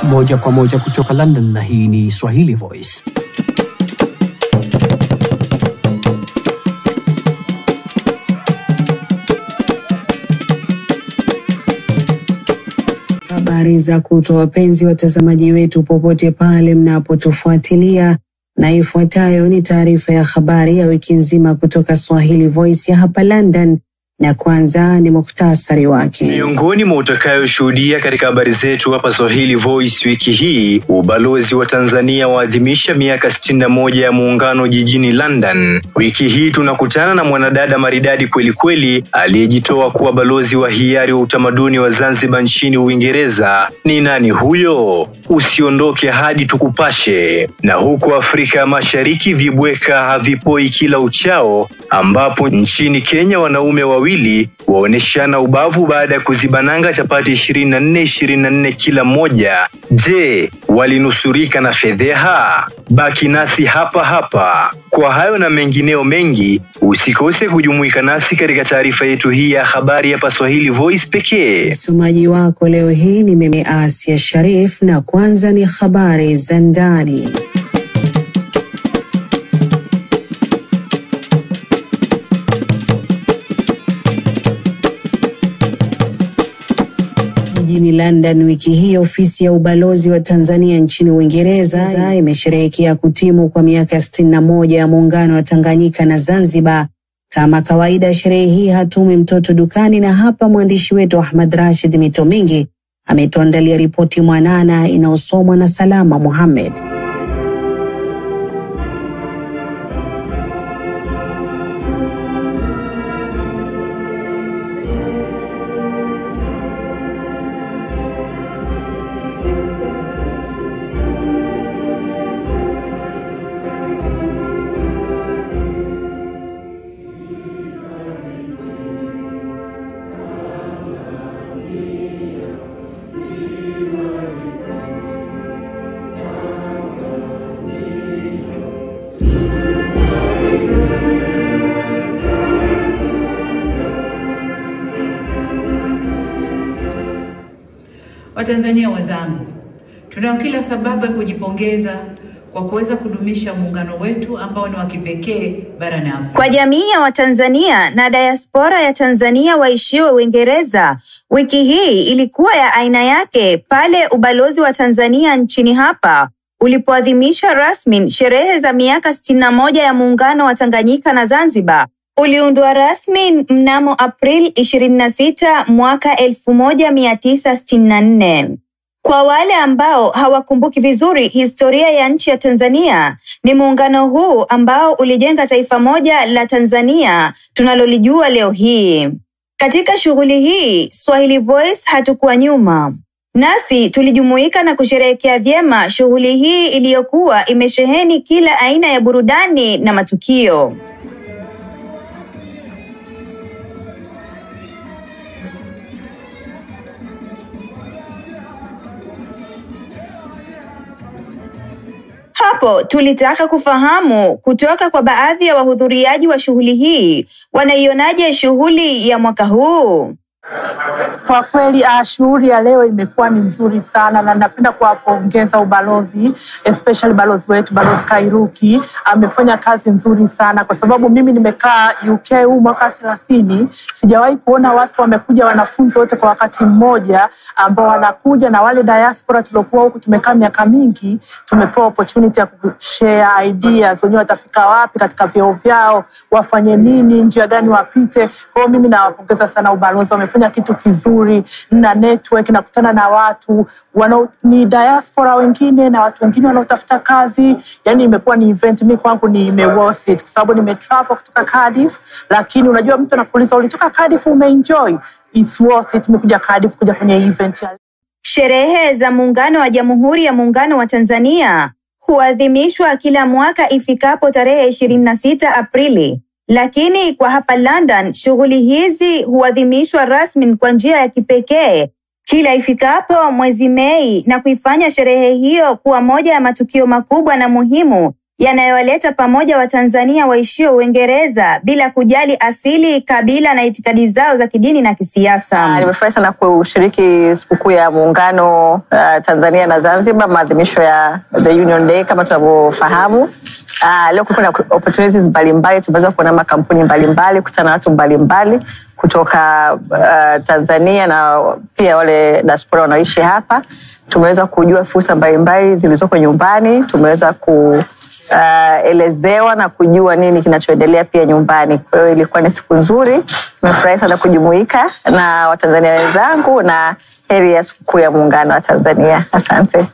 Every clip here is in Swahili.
Moja kwa moja kutoka London, na hii ni Swahili Voice. Habari za kutwa wapenzi watazamaji wetu popote pale mnapotufuatilia, na ifuatayo ni taarifa ya habari ya wiki nzima kutoka Swahili Voice ya hapa London, na kwanza ni mukhtasari wake. Miongoni mwa utakayoshuhudia katika habari zetu hapa Swahili Voice wiki hii, ubalozi wa Tanzania waadhimisha miaka 61 ya muungano jijini London. Wiki hii tunakutana na mwanadada maridadi kweli kweli aliyejitoa kuwa balozi wa hiari wa utamaduni wa Zanzibar nchini Uingereza. Ni nani huyo? Usiondoke hadi tukupashe. Na huko Afrika Mashariki vibweka havipoi kila uchao, ambapo nchini Kenya wanaume wawili waoneshana ubavu baada ya kuzibananga chapati 24 kila moja. Je, walinusurika na fedheha? Baki nasi hapa hapa. Kwa hayo na mengineo mengi, usikose kujumuika nasi katika taarifa yetu hii ya habari hapa Swahili Voice pekee. Msomaji wako leo hii ni mimi Asia Sharif, na kwanza ni habari za ndani. Jijini London wiki hii, ofisi ya ubalozi wa Tanzania nchini Uingereza imesherehekea kutimu kwa miaka 61 ya muungano wa Tanganyika na Zanzibar. Kama kawaida, sherehe hii hatumi mtoto dukani, na hapa mwandishi wetu Ahmad Rashid Mitomingi ametuandalia ripoti mwanana inayosomwa na Salama Mohamed. Watanzania wenzangu, tunao kila sababu ya kujipongeza kwa kuweza kudumisha muungano wetu ambao ni wa kipekee barani Afrika. Kwa jamii ya Watanzania na diaspora ya Tanzania waishio Uingereza, wiki hii ilikuwa ya aina yake pale ubalozi wa Tanzania nchini hapa ulipoadhimisha rasmi sherehe za miaka 61 ya muungano wa Tanganyika na Zanzibar. Uliundwa rasmi mnamo April 26 mwaka 1964. Kwa wale ambao hawakumbuki vizuri historia ya nchi ya Tanzania, ni muungano huu ambao ulijenga taifa moja la Tanzania tunalolijua leo hii. Katika shughuli hii, Swahili Voice hatukuwa nyuma. Nasi tulijumuika na kusherehekea vyema shughuli hii iliyokuwa imesheheni kila aina ya burudani na matukio. Hapo tulitaka kufahamu kutoka kwa baadhi ya wahudhuriaji wa shughuli hii, wanaionaje shughuli ya mwaka huu? Kwa kweli shughuli ya leo imekuwa ni nzuri sana, na napenda kuwapongeza ubalozi, especially balozi wetu Balozi Kairuki. Amefanya kazi nzuri sana, kwa sababu mimi nimekaa UK huu mwaka 30, sijawahi kuona watu wamekuja wanafunzi wote kwa wakati mmoja ambao wanakuja, na wale diaspora tuliokuwa huku tumekaa miaka mingi tumepewa opportunity ya kushare ideas, wenyewe watafika wapi katika vyao vyao, wafanye nini, njia gani wapite. Kwa mimi nawapongeza sana ubalozi, wamefanya kitu kizuri, na network, na kutana na watu ni diaspora wengine na watu wengine wanaotafuta kazi. Yani imekuwa ni event, mimi kwangu ni worth it, kwa sababu nimetravel kutoka Cardiff, lakini unajua mtu anakuuliza ulitoka Cardiff umeenjoy, it's worth it nimekuja Cardiff kuja kwenye event ya. Sherehe za muungano wa Jamhuri ya Muungano wa Tanzania huadhimishwa kila mwaka ifikapo tarehe 26 Aprili. Lakini kwa hapa London, shughuli hizi huadhimishwa rasmi kwa njia ya kipekee kila ifikapo mwezi Mei, na kuifanya sherehe hiyo kuwa moja ya matukio makubwa na muhimu yanayowaleta pamoja Watanzania waishio Uingereza bila kujali asili, kabila na itikadi zao za kidini na kisiasa. Nimefurahi sana kushiriki sikukuu ya Muungano Tanzania na Zanzibar, maadhimisho ya The Union Day kama tunavyofahamu. Leo kuna opportunities mbalimbali, tumeweza kuona makampuni mbalimbali, kukutana na watu mbalimbali kutoka Tanzania na pia wale diaspora wanaishi hapa. Tumeweza kujua fursa mbalimbali zilizoko nyumbani, tumeweza elezewa na kujua nini kinachoendelea pia nyumbani. Kwa hiyo ilikuwa ni siku nzuri. Nimefurahi sana kujumuika na Watanzania wenzangu na heri ya sikukuu ya Muungano wa Tanzania. Asante.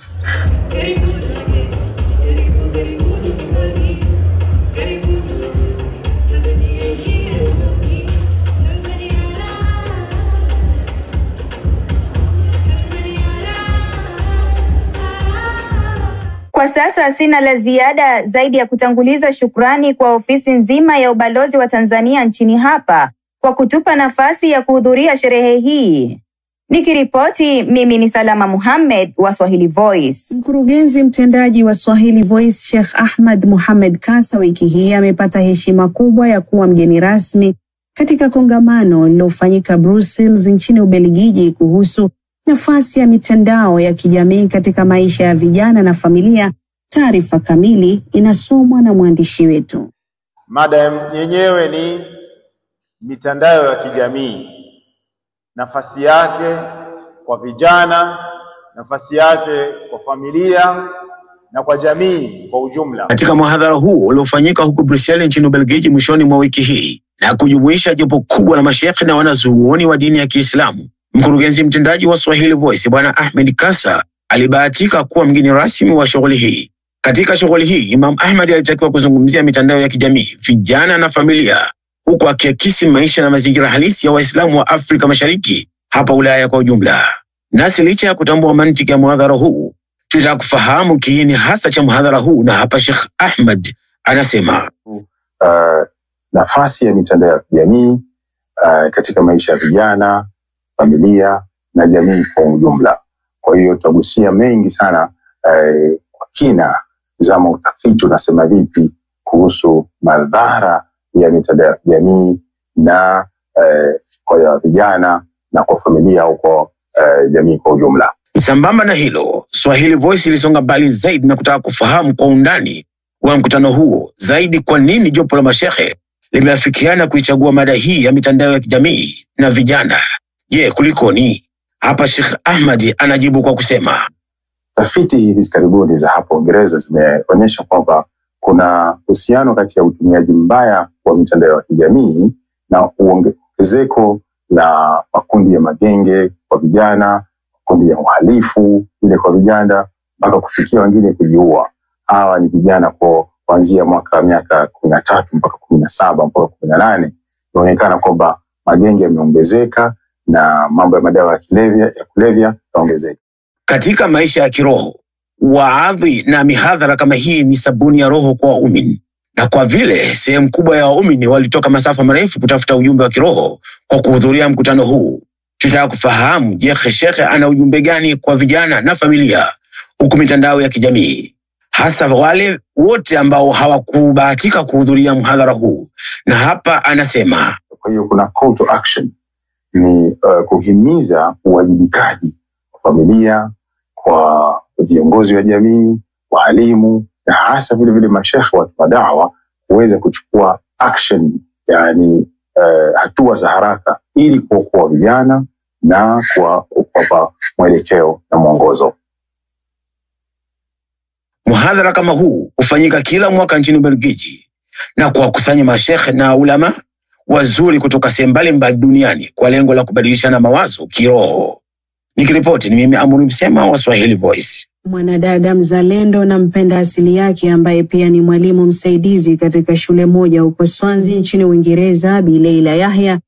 Kwa sasa sina la ziada zaidi ya kutanguliza shukrani kwa ofisi nzima ya ubalozi wa Tanzania nchini hapa kwa kutupa nafasi ya kuhudhuria sherehe hii. Nikiripoti, mimi ni Salama Muhammad wa Swahili Voice. Mkurugenzi mtendaji wa Swahili Voice Sheikh Ahmad Mohamed Kasa wiki hii amepata heshima kubwa ya kuwa mgeni rasmi katika kongamano lililofanyika Brussels nchini Ubelgiji kuhusu nafasi ya mitandao ya kijamii katika maisha ya vijana na familia. Taarifa kamili inasomwa na mwandishi wetu. Mada yenyewe ni mitandao ya kijamii, nafasi yake kwa vijana, nafasi yake kwa familia na kwa jamii kwa ujumla. Katika mhadhara huu uliofanyika huko Brussels nchini Ubelgiji mwishoni mwa wiki hii na kujumuisha jopo kubwa la masheikh na wanazuoni wa dini ya Kiislamu, mkurugenzi mtendaji wa Swahili Voice Bwana Ahmed Kasa alibahatika kuwa mgeni rasmi wa shughuli hii. Katika shughuli hii, Imam Ahmed alitakiwa kuzungumzia mitandao ya kijamii, vijana na familia, huku akiakisi maisha na mazingira halisi ya Waislamu wa Afrika Mashariki hapa Ulaya kwa ujumla. Nasi licha ya kutambua mantiki ya mhadhara huu, tunataka kufahamu kiini hasa cha mhadhara huu, na hapa Sheikh Ahmed anasema nafasi ya mitandao ya kijamii katika maisha ya vijana, familia na jamii kwa ujumla. Kwa hiyo tutagusia mengi sana kwa kina, zama utafiti unasema vipi kuhusu madhara ya mitandao ya kijamii na kwa vijana na kwa familia au kwa jamii kwa ujumla. Sambamba na hilo, Swahili Voice ilisonga mbali zaidi na kutaka kufahamu kwa undani wa mkutano huo zaidi kwa nini jopo la mashehe limeafikiana kuichagua mada hii ya mitandao ya kijamii na vijana. Je, kulikoni? Hapa Sheikh Ahmad anajibu kwa kusema, tafiti hivi karibuni za hapo Uingereza zimeonyesha kwamba kuna uhusiano kati ya utumiaji mbaya wa mitandao ya kijamii na ongezeko la makundi ya magenge kwa vijana, makundi ya uhalifu ile kwa vijana, mpaka kufikia wengine kujiua. Hawa ni vijana kuanzia miaka 13 mpaka 17 mpaka 18. Inaonekana kwamba magenge yameongezeka na mambo ya madawa ya kulevya yaongezeka. Katika maisha ya kiroho, waadhi na mihadhara kama hii ni sabuni ya roho kwa waumini. Na kwa vile sehemu kubwa ya waumini walitoka masafa marefu kutafuta ujumbe wa kiroho kwa kuhudhuria mkutano huu, tunataka kufahamu, je, Sheikh ana ujumbe gani kwa vijana na familia huku mitandao ya kijamii, hasa wale wote ambao hawakubahatika kuhudhuria mhadhara huu. Na hapa anasema, kwa hiyo kuna call to action, ni kuhimiza uwajibikaji wa familia, kwa viongozi wa jamii, walimu na hasa vile vile mashekhe wa madawa kuweza kuchukua action, yani hatua za haraka ili kuokoa vijana na kuwapa mwelekeo na mwongozo. Mhadhara kama huu hufanyika kila mwaka nchini Ubelgiji na kuwakusanya mashekhe na ulama wazuri kutoka sehemu mbalimbali duniani kwa lengo la kubadilishana mawazo kiroho. Nikiripoti ni mimi Amuri Msema wa Swahili Voice. Mwanadada mzalendo na mpenda asili yake ambaye pia ni mwalimu msaidizi katika shule moja huko Swansea nchini Uingereza, Bi Leila Yahya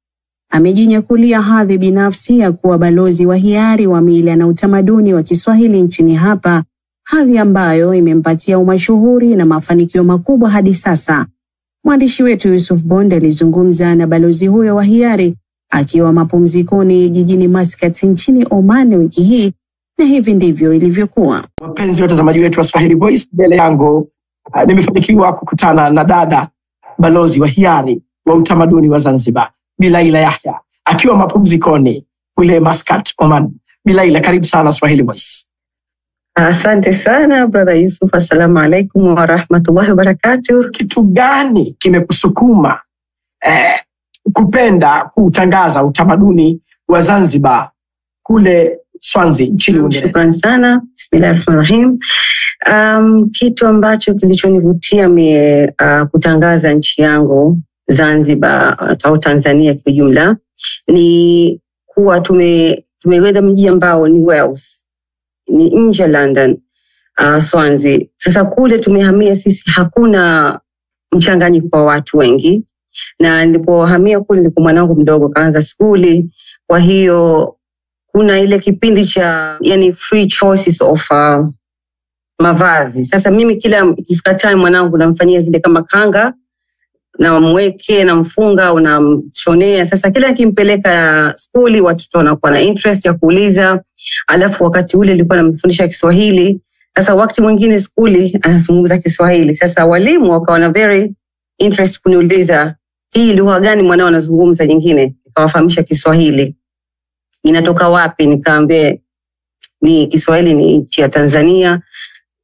amejinyakulia hadhi binafsi ya kuwa balozi wa hiari wa mila na utamaduni wa Kiswahili nchini hapa, hadhi ambayo imempatia umashuhuri na mafanikio makubwa hadi sasa. Mwandishi wetu Yusuf Bonde alizungumza na balozi huyo wa hiari akiwa mapumzikoni jijini Muscat nchini Oman wiki hii, na hivi ndivyo ilivyokuwa. Wapenzi watazamaji wetu wa Swahili Voice, mbele yangu nimefanikiwa kukutana na dada balozi wa hiari wa utamaduni wa Zanzibar, Bilaila Yahya, akiwa mapumzikoni kule Muscat, Oman. Bilaila, karibu sana Swahili Voice. Asante sana brother Yusuf. Assalamu alaikum wa rahmatullahi wa barakatuh. Kitu gani kimekusukuma kupenda kutangaza utamaduni wa Zanzibar kule Swansea nchini Uingereza? Shukrani sana. Bismillahirrahmanirrahim. Kitu ambacho kilichonivutia mimi kutangaza nchi yangu Zanzibar au Tanzania kwa jumla ni kuwa tumekwenda mji ambao ni Wales, ni nje London, Swansea. Sasa kule tumehamia sisi, hakuna mchanganyiko kwa watu wengi, na nilipohamia kule nilikuwa mwanangu mdogo kaanza skuli, kwa hiyo kuna ile kipindi cha yani free choices of mavazi. Sasa mimi kila ikifika time mwanangu namfanyia zile kama kanga, na mweke na mfunga unamshonea. Sasa kila kimpeleka skuli watoto wanakuwa na interest ya kuuliza. Alafu wakati ule nilikuwa namfundisha Kiswahili. Sasa wakati mwingine skuli anazungumza Kiswahili. Sasa walimu wakawa na very interest kuniuliza, hii lugha gani mwanao anazungumza nyingine? Nikawafahamisha Kiswahili. Inatoka wapi? Nikaambia ni Kiswahili ni nchi ya Tanzania,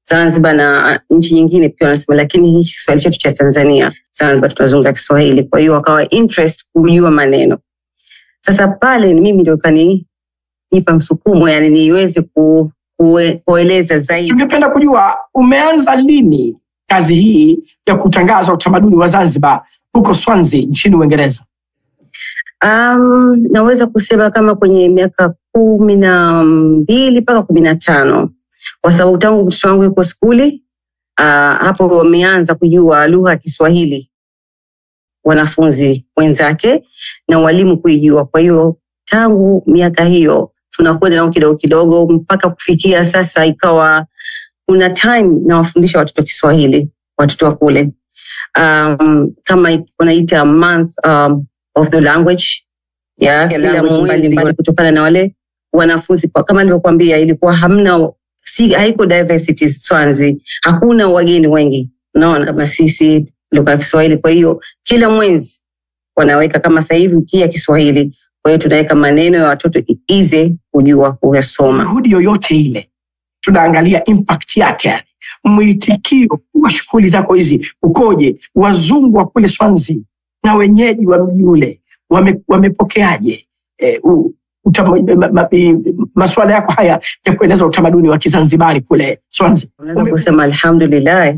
Zanzibar na nchi nyingine pia wanasema, lakini hii Kiswahili chetu cha Tanzania, Zanzibar tunazungumza Kiswahili. Kwa hiyo wakawa interest kujua maneno. Sasa pale mimi ndio nipa msukumo yani niweze kueleza zaidi. Tungependa kujua umeanza lini kazi hii ya kutangaza utamaduni wa Zanzibar huko Swansea nchini Uingereza? Naweza kusema kama kwenye miaka 12 mpaka 15. Kwa sababu tangu mtoto wangu yuko skuli, hapo wameanza kujua lugha ya Kiswahili wanafunzi wenzake na walimu kuijua. Kwa hiyo tangu miaka hiyo tunakwenda nao kidogo kidogo mpaka kufikia sasa ikawa kuna time na wafundisha watoto Kiswahili, watoto wa kule. Kama wanaita month of the language, kila mwezi kutokana na wale wanafunzi. Kama nilivyokuambia ilikuwa haiko diversity Swansea, hakuna wageni wengi, unaona kama sisi lugha ya Kiswahili. Kwa hiyo kila mwezi wanaweka kama sasa hivi wiki ya Kiswahili, kwa hiyo tunaweka maneno ya watoto ize kujua kusoma. Juhudi yoyote ile tunaangalia impact yake, mwitikio wa shughuli zako hizi ukoje? Wazungu wa kule Swansea na wenyeji wa mji ule wamepokeaje masuala yako haya ya kueneza utamaduni wa Kizanzibari kule Swansea? Unaweza kusema alhamdulillah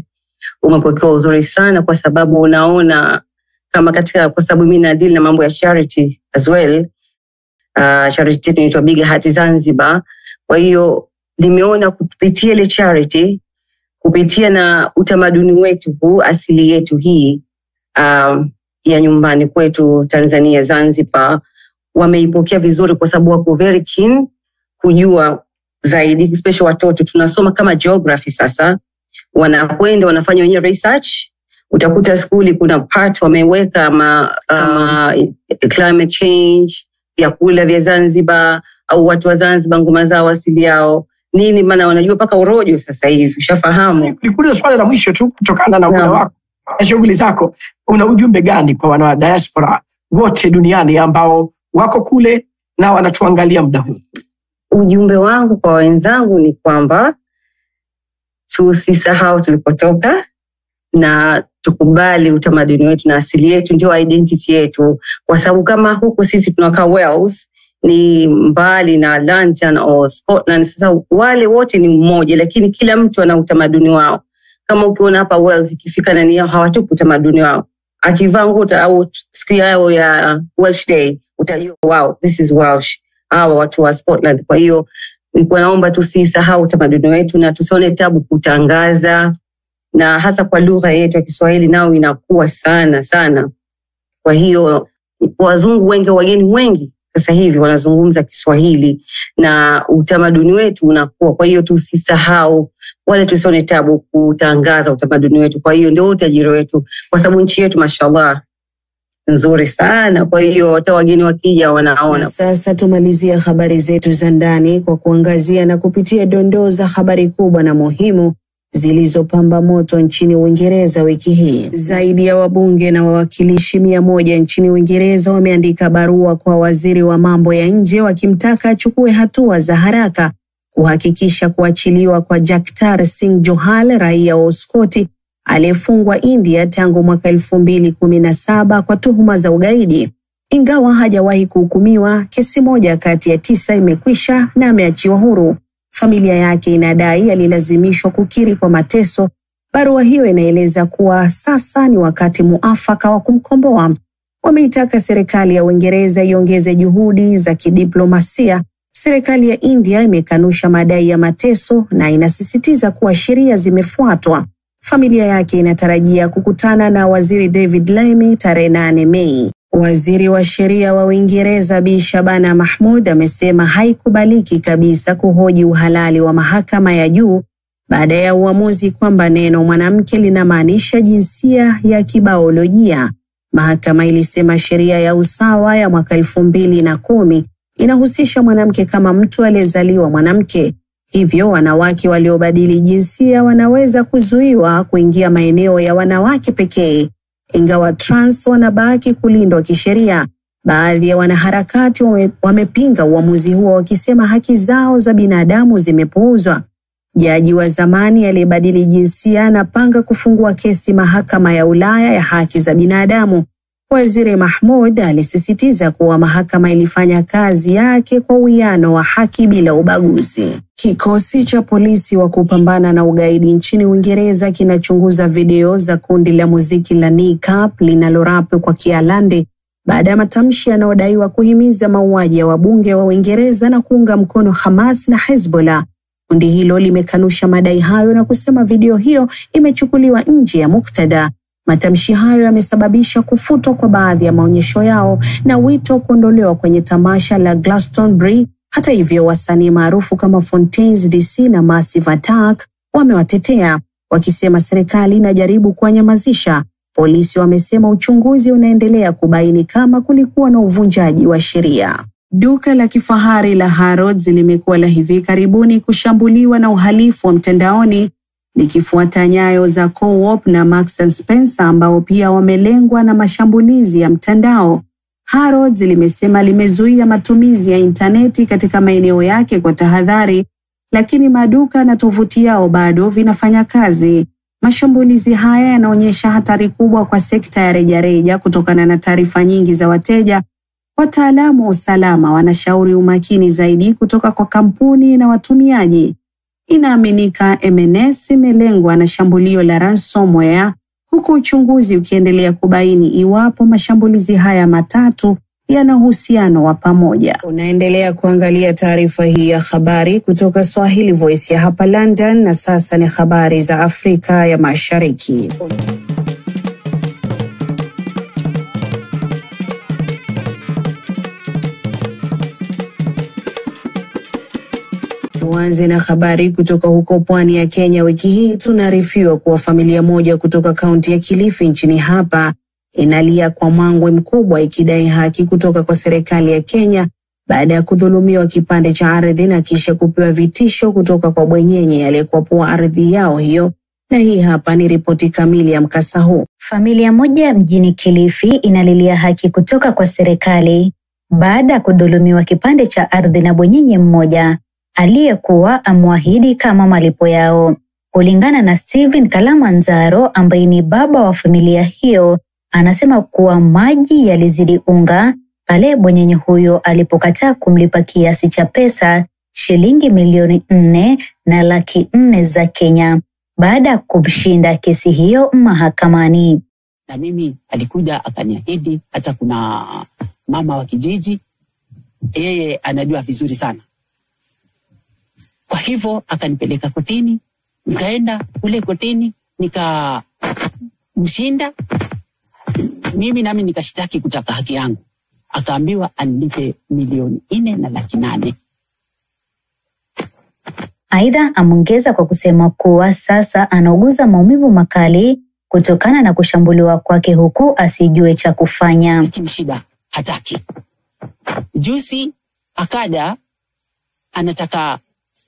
umepokewa uzuri sana, kwa sababu unaona kama kwa sababu mimi na deal na mambo ya charity as well. Charity inaitwa Big Heart Zanzibar. Kwa hiyo nimeona kupitia ile charity, kupitia na utamaduni wetu huu asili yetu hii ya nyumbani kwetu Tanzania Zanzibar, wameipokea vizuri kwa sababu wako very keen kujua zaidi, especially watoto. Tunasoma kama geography sasa, wanakwenda wanafanya wenyewe research. Utakuta skuli kuna part wameweka kama climate change, vyakula vya Zanzibar au watu wa Zanzibar ngoma zao asili yao nini, maana wanajua paka urojo sasa hivi, ushafahamu. Nikuulize swali la mwisho tu kutokana na muda wako na shughuli zako, una ujumbe gani kwa wana diaspora wote duniani ambao wako kule na wanatuangalia muda huu? Ujumbe wangu kwa wenzangu ni kwamba tusisahau tulipotoka na tukubali utamaduni wetu na asili yetu, ndio identity yetu. Kwa sababu kama huku sisi tunakaa Wales ni mbali na London au Scotland, sasa wale wote ni mmoja, lakini kila mtu ana utamaduni wao. Kama ukiona hapa Wales ikifika nani yao hawatupi utamaduni wao. Akivaa nguo au siku yao ya Welsh Day utajua wow, this is Welsh, hawa watu wa Scotland. Kwa hiyo nilikuwa naomba tusisahau utamaduni wetu na tusione tabu kutangaza, na hasa kwa lugha yetu ya Kiswahili nao inakuwa sana sana. Kwa hiyo wazungu wengi, wageni wengi sasa hivi wanazungumza Kiswahili na utamaduni wetu unakuwa. Kwa hiyo tusisahau wale, tusione tabu kutangaza utamaduni wetu. Kwa hiyo ndio utajiri wetu, kwa sababu nchi yetu mashallah nzuri sana. Kwa hiyo hata wageni wakija wanaona. Sasa tumalizia habari zetu za ndani kwa kuangazia na kupitia dondoo za habari kubwa na muhimu zilizopamba moto nchini Uingereza wiki hii. Zaidi ya wabunge na wawakilishi 100 nchini Uingereza wameandika barua kwa waziri wa mambo ya nje wakimtaka achukue hatua za haraka kuhakikisha kuachiliwa kwa Jakhtar Singh Johal, raia wa Uskoti aliyefungwa India tangu mwaka 2017 kwa tuhuma za ugaidi. Ingawa hajawahi kuhukumiwa, kesi moja kati ya 9 imekwisha na ameachiwa huru. Familia yake inadai alilazimishwa kukiri kwa mateso. Barua hiyo inaeleza kuwa sasa ni wakati muafaka wa kumkomboa. Wameitaka serikali ya Uingereza iongeze juhudi za kidiplomasia. Serikali ya India imekanusha madai ya mateso na inasisitiza kuwa sheria zimefuatwa. Familia yake inatarajia kukutana na waziri David Lammy tarehe 8 Mei. Waziri wa sheria wa Uingereza Bi Shabana Mahmood amesema haikubaliki kabisa kuhoji uhalali wa mahakama ya juu baada ya uamuzi kwamba neno mwanamke linamaanisha jinsia ya kibiolojia. Mahakama ilisema sheria ya usawa ya mwaka 2010 inahusisha mwanamke kama mtu aliyezaliwa mwanamke. Hivyo wanawake waliobadili jinsia wanaweza kuzuiwa kuingia maeneo ya wanawake pekee. Ingawa trans wanabaki kulindwa kisheria, baadhi ya wanaharakati wamepinga uamuzi huo wakisema haki zao za binadamu zimepuuzwa. Jaji wa zamani aliyebadili jinsia anapanga kufungua kesi mahakama ya Ulaya ya haki za binadamu. Waziri Mahmoud alisisitiza kuwa mahakama ilifanya kazi yake kwa uwiano wa haki bila ubaguzi. Kikosi cha polisi wa kupambana na ugaidi nchini Uingereza kinachunguza video za kundi la muziki la Nikap linalorapu kwa Kialandi baada ya matamshi yanayodaiwa kuhimiza mauaji ya wabunge wa Uingereza na kuunga mkono Hamas na Hezbollah. Kundi hilo limekanusha madai hayo na kusema video hiyo imechukuliwa nje ya muktadha. Matamshi hayo yamesababisha kufutwa kwa baadhi ya maonyesho yao na wito kuondolewa kwenye tamasha la Glastonbury. Hata hivyo, wasanii maarufu kama Fontaines DC na Massive Attack wamewatetea wakisema serikali inajaribu kuwanyamazisha. Polisi wamesema uchunguzi unaendelea kubaini kama kulikuwa na uvunjaji wa sheria. Duka la kifahari la Harrods limekuwa la hivi karibuni kushambuliwa na uhalifu wa mtandaoni, likifuata nyayo za Co-op na Marks & Spencer ambao pia wamelengwa na mashambulizi ya mtandao. Harrods limesema limezuia matumizi ya interneti katika maeneo yake kwa tahadhari, lakini maduka na tovuti yao bado vinafanya kazi. Mashambulizi haya yanaonyesha hatari kubwa kwa sekta ya rejareja kutokana na taarifa nyingi za wateja. Wataalamu wa usalama wanashauri umakini zaidi kutoka kwa kampuni na watumiaji. Inaaminika M&S imelengwa na shambulio la ransomware, huku uchunguzi ukiendelea kubaini iwapo mashambulizi haya matatu yana uhusiano wa pamoja. Unaendelea kuangalia taarifa hii ya habari kutoka Swahili Voice ya hapa London, na sasa ni habari za Afrika ya Mashariki. Tuanze na habari kutoka huko pwani ya Kenya. Wiki hii tunaarifiwa kuwa familia moja kutoka kaunti ya Kilifi nchini hapa inalia kwa mwangwe mkubwa ikidai haki kutoka kwa serikali ya Kenya baada ya kudhulumiwa kipande cha ardhi na kisha kupewa vitisho kutoka kwa bwenyenye aliyekuwa ardhi yao hiyo. Na hii hapa ni ripoti kamili ya mkasa huu. Familia moja mjini Kilifi inalilia haki kutoka kwa serikali baada ya kudhulumiwa kipande cha ardhi na bwenyenye mmoja aliyekuwa amwahidi kama malipo yao. Kulingana na Steven Kalamanzaro ambaye ni baba wa familia hiyo, anasema kuwa maji yalizidi unga pale bwenyenye huyo alipokataa kumlipa kiasi cha pesa shilingi milioni 4.4 za Kenya baada ya kumshinda kesi hiyo mahakamani. Na mimi alikuja akaniahidi, hata kuna mama wa kijiji, yeye anajua vizuri sana. Kwa hivyo akanipeleka kotini, nikaenda kule kotini, nikamshinda. Mimi nami nikashitaki kutaka haki yangu. Akaambiwa anilipe milioni 4.8. Aidha, ameongeza kwa kusema kuwa sasa anauguza maumivu makali kutokana na kushambuliwa kwake huku asijue cha kufanya. Lakini shida hataki. Juzi akaja anataka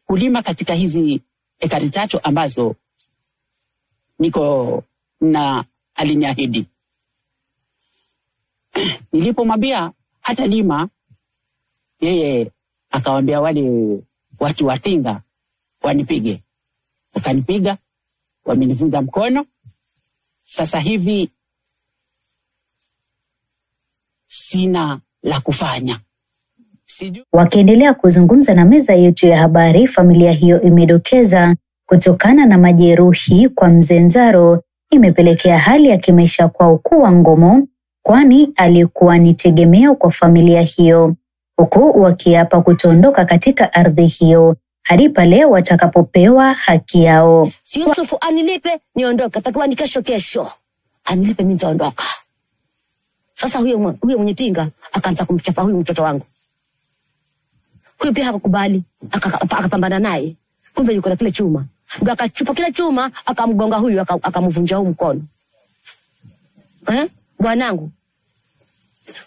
kulima katika hizi ekari 3 ambazo niko na aliniahidi. Nilipomwambia hata lima, yeye akawaambia wale watu wa Tinga wanipige. Wakanipiga, wamenivunja mkono. Sasa hivi sina la kufanya. Wakiendelea kuzungumza na meza yetu ya habari, familia hiyo imedokeza kutokana na majeruhi kwa mzee Nzaro imepelekea hali ya kimaisha kwao kuwa ngumu, kwani alikuwa ni tegemeo kwa familia hiyo, huku wakiapa kutoondoka katika ardhi hiyo hadi pale watakapopewa haki yao. Si Yusufu anilipe niondoke, atakuwa ni kesho. Anilipe mimi nitaondoka. Sasa huyo mwenye Tinga akaanza kumchapa huyu mtoto wangu. Huyu pia hakukubali, akapambana naye. Kumbe yuko na kile chuma. Ndio akachupa kile chuma, akamgonga huyu, akamvunja mkono. Bwanangu.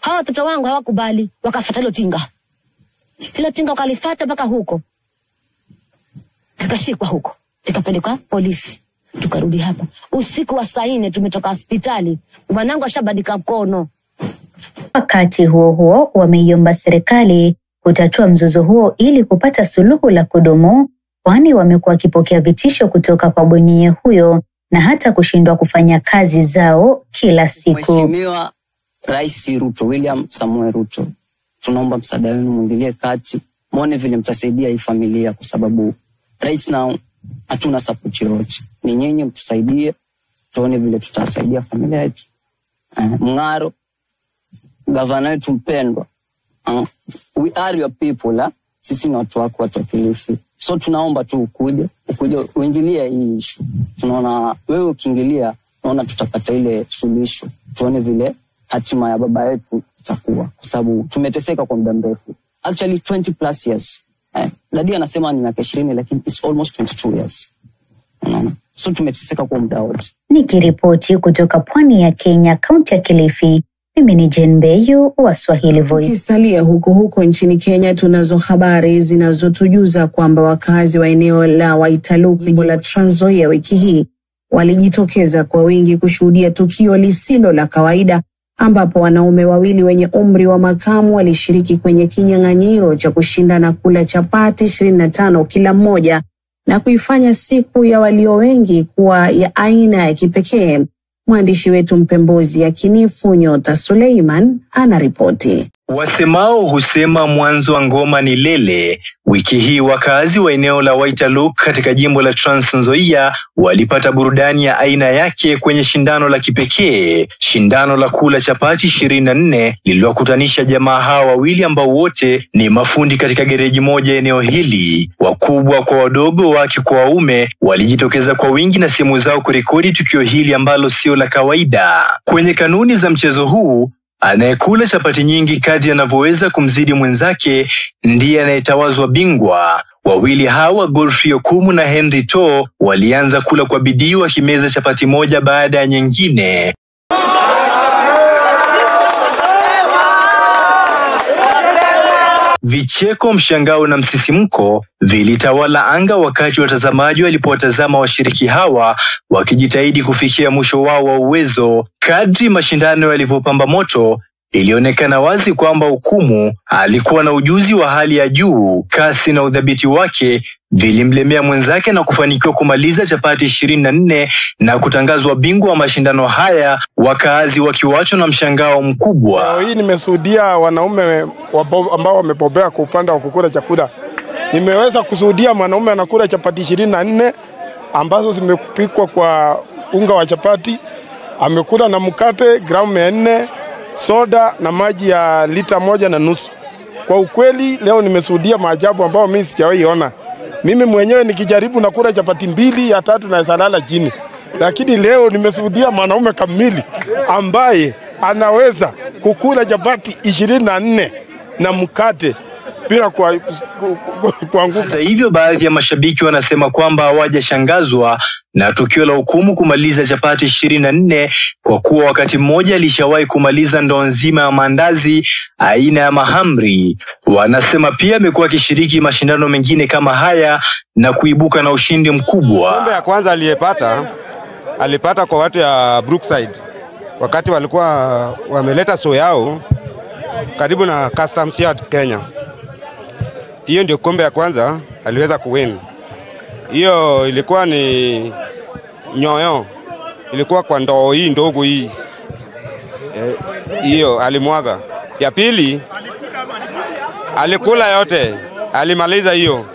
Hawa watoto wangu hawakubali, wakafuata hilo Tinga. Hilo Tinga wakalifuata mpaka huko. Tukashikwa huko, tukapelekwa polisi. Tukarudi hapa. Usiku wa saa 4 tumetoka hospitali. Bwanangu ashabadika mkono. Wakati huo wameiomba serikali kutatua mzozo huo ili kupata suluhu la kudumu, kwani wamekuwa wakipokea vitisho kutoka kwa bwenyenye huyo na hata kushindwa kufanya kazi zao kila siku. Mheshimiwa Rais Ruto, William Samuel Ruto, tunaomba msaada wenu, mwingilie kati, muone vile mtasaidia hii familia, kwa sababu right now hatuna support yote. Ni nyinyi mtusaidie, tuone vile tutasaidia familia yetu. Mng'aro, gavana wetu mpendwa, we are your people, sisi ni watu wako, watu wa Kilifi. So tunaomba tu ukuje uingilie hii issue. Tunaona wewe ukiingilia, tunaona tutapata ile suluhisho. Tuone vile hatima ya baba yetu itakuwa, kwa sababu tumeteseka kwa muda mrefu. Actually 20 plus years. Dadi anasema ni miaka 20, lakini it's almost 22 years. So tumeteseka kwa muda wote. Nikiripoti kutoka pwani ya Kenya, kaunti ya Kilifi, mimi ni Jane Beyu wa Swahili Voice. Tukisalia huko nchini Kenya, tunazo habari zinazotujuza kwamba wakazi wa eneo la Waitaluk, jimbo la Trans Nzoia, wiki hii walijitokeza kwa wingi kushuhudia tukio lisilo la kawaida, ambapo wanaume wawili wenye umri wa makamu walishiriki kwenye kinyang'anyiro cha kushindana kula chapati 25 kila mmoja na kuifanya siku ya walio wengi kuwa ya aina ya kipekee. Mwandishi wetu mpembuzi yakinifu Nyota Suleiman anaripoti. Wasemao husema mwanzo wa ngoma ni lele. Wiki hii wakazi wa eneo la Waitaluk katika jimbo la Trans Nzoia walipata burudani ya aina yake kwenye shindano la kipekee, shindano la kula chapati 24 lililokutanisha jamaa hawa wawili ambao wote ni mafundi katika gereji moja eneo hili. Wakubwa kwa wadogo, wake kwa waume, walijitokeza kwa wingi na simu zao kurekodi tukio hili ambalo sio la kawaida. Kwenye kanuni za mchezo huu, anayekula chapati nyingi kadri anavyoweza kumzidi mwenzake ndiye anayetawazwa bingwa. Wawili hawa, Golfio Kumu na Henry To, walianza kula kwa bidii wakimeza chapati moja baada ya nyingine. Vicheko, mshangao na msisimko vilitawala anga wakati watazamaji walipowatazama washiriki hawa wakijitahidi kufikia mwisho wao wa uwezo. Kadri mashindano yalivyopamba moto, ilionekana wazi kwamba Hukumu alikuwa na ujuzi wa hali ya juu. Kasi na udhabiti wake vilimlemea mwenzake na kufanikiwa kumaliza chapati 24 na kutangazwa bingwa wa mashindano haya, wakaazi wakiwachwa na mshangao mkubwa. Hii nimeshuhudia wanaume ambao wamebobea kwa upande wa kukula chakula. Nimeweza kushuhudia mwanaume anakula chapati 24 ambazo zimepikwa kwa unga wa chapati. Amekula na mkate gramu 400, soda na maji ya lita 1.5. Kwa ukweli leo nimeshuhudia maajabu ambao mimi sijawahi ona. Mimi mwenyewe nikijaribu na kula chapati 2 ya 3 na salala chini. Lakini leo nimeshuhudia mwanaume kamili ambaye anaweza kukula chapati 24 na mkate bila kuanguka. Hata hivyo, baadhi ya mashabiki wanasema kwamba hawajashangazwa na tukio la Hukumu kumaliza chapati 24 kwa kuwa wakati mmoja alishawahi kumaliza ndoo nzima ya mandazi aina ya mahamri. Wanasema pia amekuwa akishiriki mashindano mengine kama haya na kuibuka na ushindi mkubwa. Kombe ya kwanza aliyepata alipata kwa watu ya Brookside wakati walikuwa wameleta soya yao karibu na Customs Yard Kenya. Hiyo ndio kombe ya kwanza aliweza kuwin. Hiyo ilikuwa ni nyoyo, ilikuwa kwa ndoo hii ndogo hii. Hiyo alimwaga. Ya pili alikula yote, alimaliza hiyo.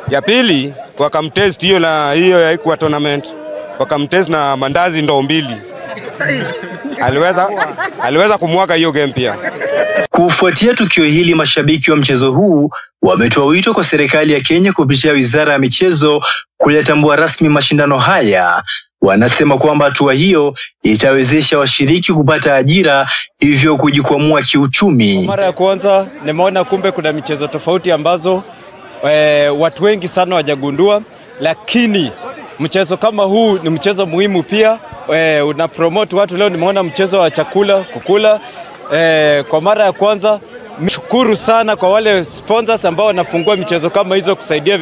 Ya pili wakamtest hiyo, na hiyo haikuwa tournament, wakamtest na mandazi ndoo mbili. Aliweza kumwaga hiyo game pia. Kufuatia tukio hili, mashabiki wa mchezo huu wametoa wito kwa serikali ya Kenya kupitia Wizara ya Michezo kuyatambua rasmi mashindano haya. Wanasema kwamba hatua hiyo itawezesha washiriki kupata ajira, hivyo kujikwamua kiuchumi. Mara ya kwanza nimeona kumbe kuna michezo tofauti ambazo watu wengi sana wajagundua, lakini mchezo kama huu ni mchezo muhimu pia. Una promote watu. Leo nimeona mchezo wa chakula kukula kwa mara ya kwanza. Shukuru sana kwa wale sponsors ambao wanafungua michezo kama hizo kusaidia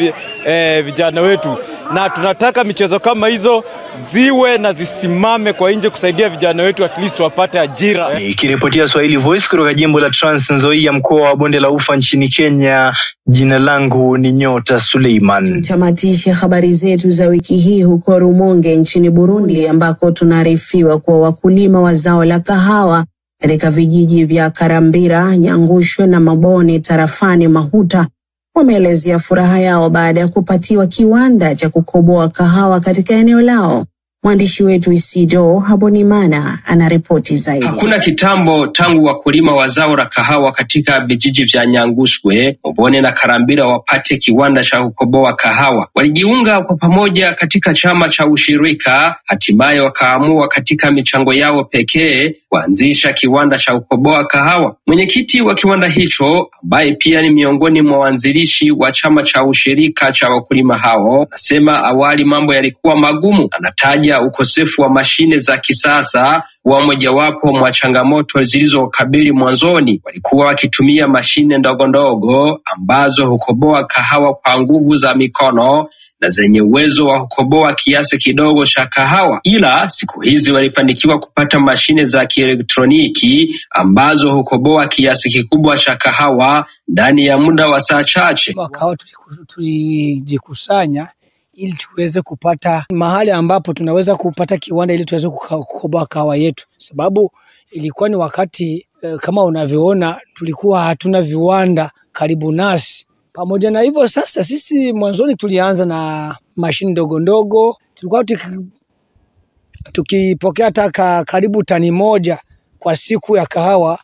vijana wetu, na tunataka michezo kama hizo ziwe na zisimame kwa nje kusaidia vijana wetu at least wapate ajira. Nikiripotia Swahili Voice kutoka jimbo la Trans Nzoia, mkoa wa Bonde la Ufa nchini Kenya, jina langu ni Nyota Suleiman. Tutamatishe habari zetu za wiki hii huko Rumonge nchini Burundi, ambako tunaarifiwa kwa wakulima wa zao la kahawa katika vijiji vya Karambira, Nyangushwe na Maboni tarafani Mahuta wameelezea furaha yao baada ya kupatiwa kiwanda cha kukoboa kahawa katika eneo lao. Mwandishi wetu Isido Habonimana anaripoti zaidi. Hakuna kitambo tangu wakulima wa zao la kahawa katika vijiji vya Nyangushwe, Maboni na Karambira wapate kiwanda cha kukoboa kahawa. Walijiunga kwa pamoja katika chama cha ushirika, hatimaye wakaamua katika michango yao pekee kuanzisha kiwanda cha kukoboa kahawa. Mwenyekiti wa kiwanda hicho, ambaye pia ni miongoni mwa waanzilishi wa chama cha ushirika cha wakulima hao, anasema awali mambo yalikuwa magumu. Anataja ukosefu wa mashine za kisasa wa mojawapo mwa changamoto zilizokabili mwanzoni. Walikuwa wakitumia mashine ndogo ndogo ambazo hukoboa kahawa kwa nguvu za mikono na zenye uwezo wa kukoboa kiasi kidogo cha kahawa. Ila siku hizi walifanikiwa kupata mashine za kielektroniki ambazo hukoboa kiasi kikubwa cha kahawa ndani ya muda wa saa chache. Kahawa tulijikusanya ili tuweze kupata mahali ambapo tunaweza kupata kiwanda ili tuweze kukoboa kahawa yetu, sababu ilikuwa ni wakati kama unavyoona tulikuwa hatuna viwanda karibu nasi. Pamoja na hivyo sasa sisi mwanzoni tulianza na mashine ndogo ndogo, tulikuwa tukipokea hata karibu tani moja kwa siku ya kahawa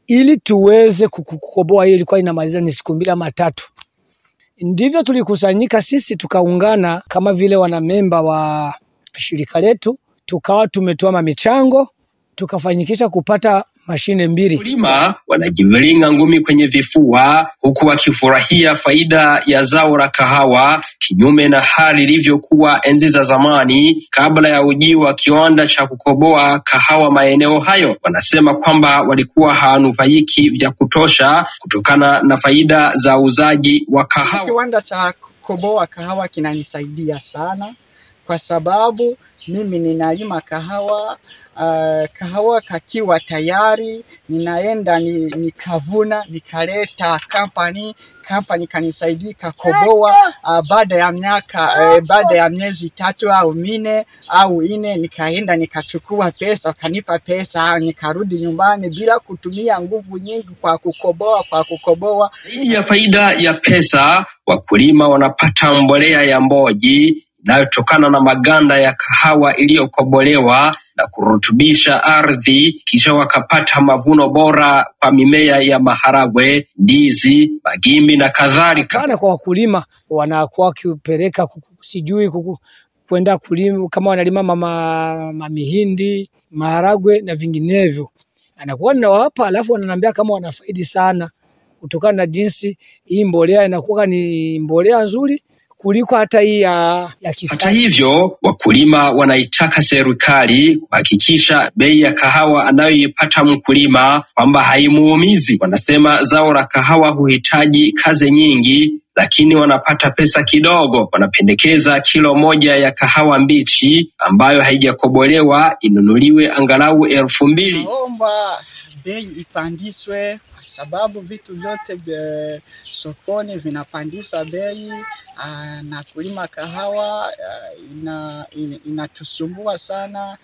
ili tuweze kukoboa. Hiyo ilikuwa inamaliza ni siku 2 ama 3. Ndivyo tulikusanyika sisi tukaungana kama vile wanamemba wa shirika letu, tukawa tumetoa michango tukafanyikisha kupata mashine 2. Wakulima wanajiviringa ngumi kwenye vifua huku wakifurahia faida ya zao la kahawa, kinyume na hali ilivyokuwa enzi za zamani kabla ya ujio wa kiwanda cha kukoboa kahawa maeneo hayo. Wanasema kwamba walikuwa hawanufaiki vya kutosha kutokana na faida za uzaji wa kahawa. Kiwanda cha kukoboa kahawa kinanisaidia sana kwa sababu mimi ninalima kahawa, kahawa kakiwa tayari, ninaenda nikavuna, nikaleta company kanisaidia kakoboa, baada ya miezi 3 au 4 au 4 nikaenda nikachukua pesa, kanipa pesa, nikarudi nyumbani bila kutumia nguvu nyingi kwa kukoboa. Zaidi ya faida ya pesa, wakulima wanapata mbolea ya mboji inayotokana na maganda ya kahawa iliyokobolewa na kurutubisha ardhi, kisha wakapata mavuno bora kwa mimea ya maharagwe, ndizi, magimbi na kadhalika. Kana kwa wakulima wanakuwa wakipeleka sijui kwenda kulima, kama wanalima mihindi, maharagwe na vinginevyo, anakuwa ninawapa, alafu wananiambia kama wanafaidi sana kutokana na jinsi hii mbolea inakuwa ni mbolea nzuri kuliko hata hii ya kisasa. Hata hivyo, wakulima wanaitaka serikali kuhakikisha bei ya kahawa anayoipata mkulima kwamba haimuumizi. Wanasema zao la kahawa huhitaji kazi nyingi lakini wanapata pesa kidogo. Wanapendekeza kilo moja ya kahawa mbichi ambayo haijakobolewa inunuliwe angalau 2,000. Naomba bei ipandishwe kwa sababu vitu vyote sokoni vinapandisha bei, na kulima kahawa inatusumbua sana.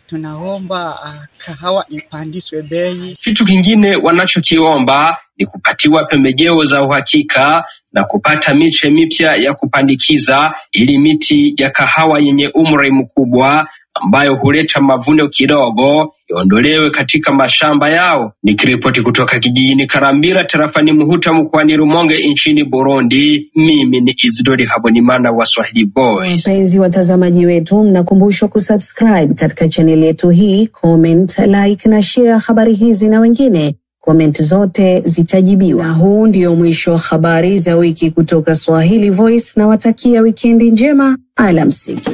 Tunaomba kahawa ipandishwe bei. Kitu kingine wanachokiomba ni kupatiwa pembejeo za uhakika na kupata miche mipya ya kupandikiza ili miti ya kahawa yenye umri mkubwa ambayo huleta mavuno kidogo iondolewe katika mashamba yao. Nikiripoti kutoka kijijini Karambira, tarafani Muhuta, mkoani Rumonge, nchini Burundi, mimi ni Isidori Habonimana wa Swahili Voice. Wapenzi watazamaji wetu, mnakumbushwa kusubscribe katika channel yetu hii, comment, like na share habari hizi na wengine. Comment zote zitajibiwa. Na huu ndio mwisho wa habari za wiki kutoka Swahili Voice, na watakia wikendi njema. Alamsiki.